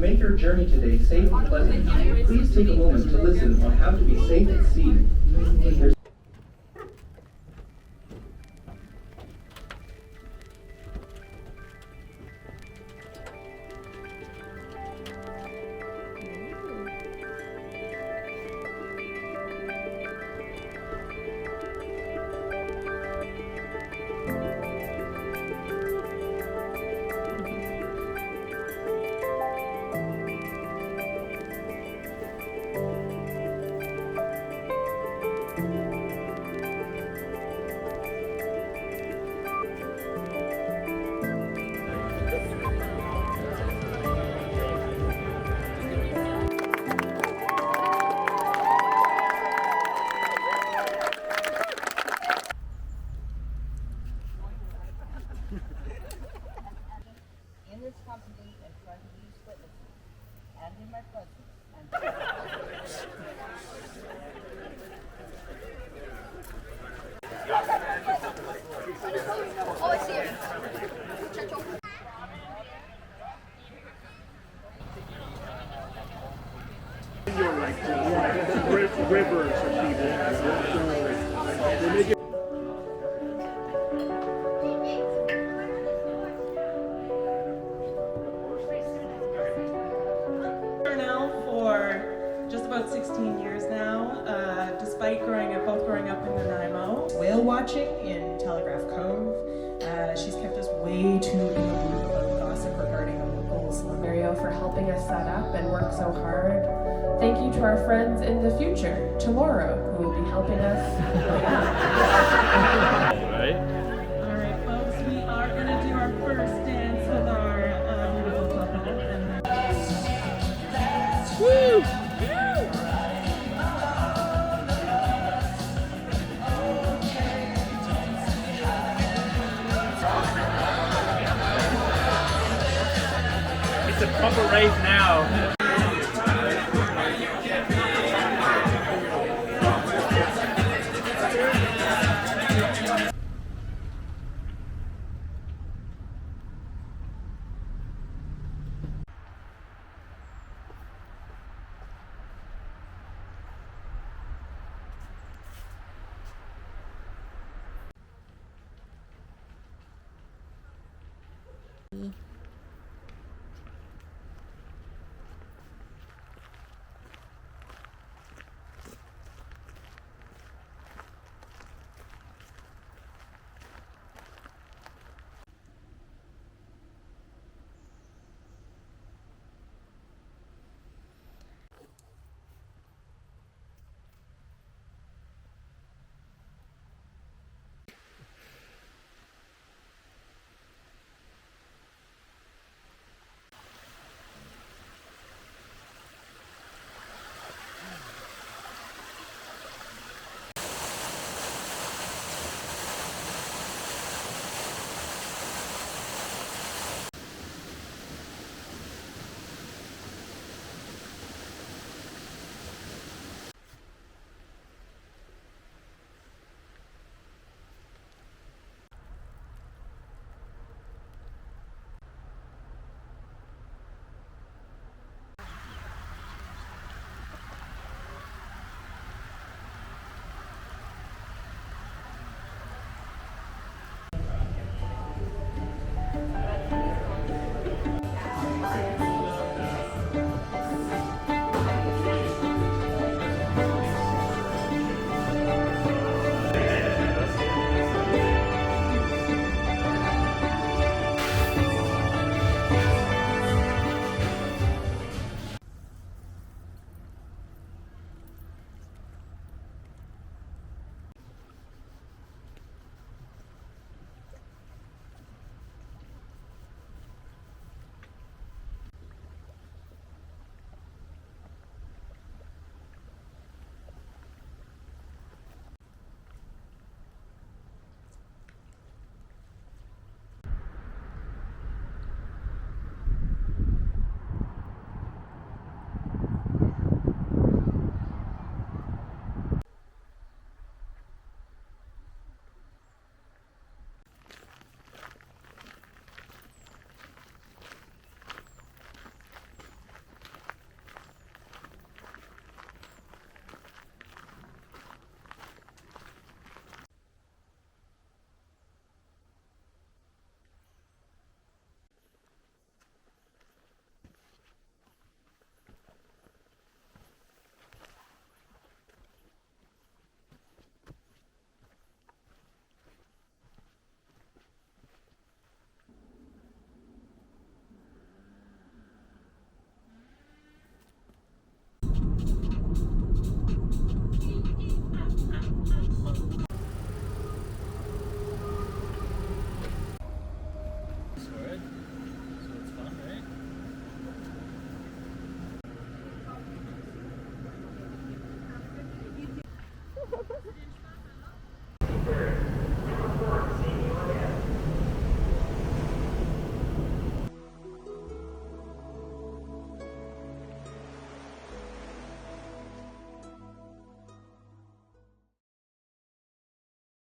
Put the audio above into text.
make your journey today safe and pleasant, please take a moment to listen on how to be safe at sea. There's in this company in front of these witnesses and in my presence. Oh, I see it. You're like rivers of people. They make it. Now for just about 16 years now, despite both growing up in Nanaimo. Whale watching in Telegraph Cove. She's kept us way too in the loop about gossip regarding the local Mario for helping us set up and work so hard. Thank you to our friends in the future, tomorrow, who will be helping us. Right? All right, folks, we are going to do our first dance with our beautiful couple. Woo! It's a proper rave now.